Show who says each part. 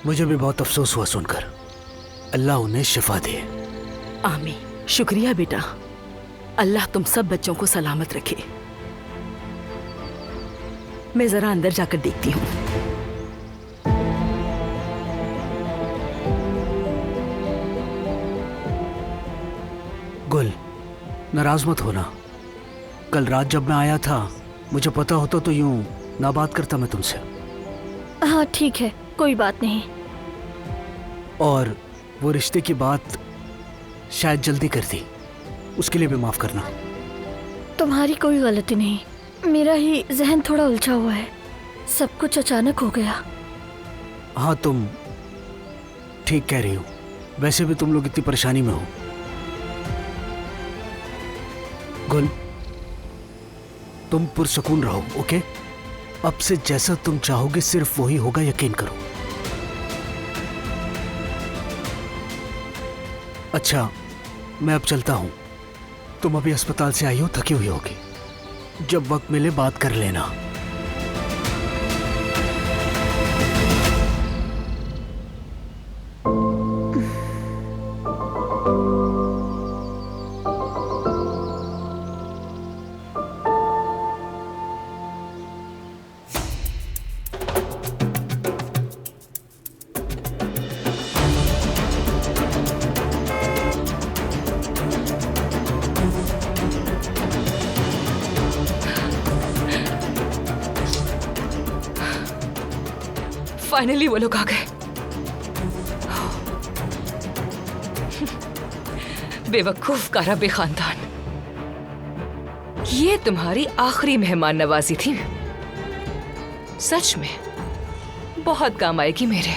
Speaker 1: मुझे भी बहुत अफसोस हुआ सुनकर। अल्लाह उन्हें शिफा दे।
Speaker 2: आमीन। शुक्रिया बेटा, अल्लाह तुम सब बच्चों को सलामत रखे। मैं जरा अंदर जाकर देखती हूँ।
Speaker 1: गुल, नाराज मत होना। कल रात जब मैं आया था, मुझे पता होता तो यूं ना बात करता मैं तुमसे।
Speaker 3: हाँ ठीक है, कोई बात नहीं।
Speaker 1: और वो रिश्ते की बात शायद जल्दी कर दी, उसके लिए भी माफ करना।
Speaker 3: तुम्हारी कोई गलती नहीं, मेरा ही जहन थोड़ा उलझा हुआ है। सब कुछ अचानक हो गया।
Speaker 1: हाँ तुम ठीक कह रही हो। वैसे भी तुम लोग इतनी परेशानी में हो। गुल, तुम पुरसकून रहो, ओके? अब से जैसा तुम चाहोगे सिर्फ वही होगा, यकीन करो। अच्छा, मैं अब चलता हूं। तुम अभी अस्पताल से आई हो, थकी हुई होगी। जब वक्त मिले बात कर लेना।
Speaker 4: फाइनली वो लोग आ गए। बेवकूफ काराबे खानदान, ये तुम्हारी आखिरी मेहमान नवाजी थी। सच में बहुत काम आएगी मेरे।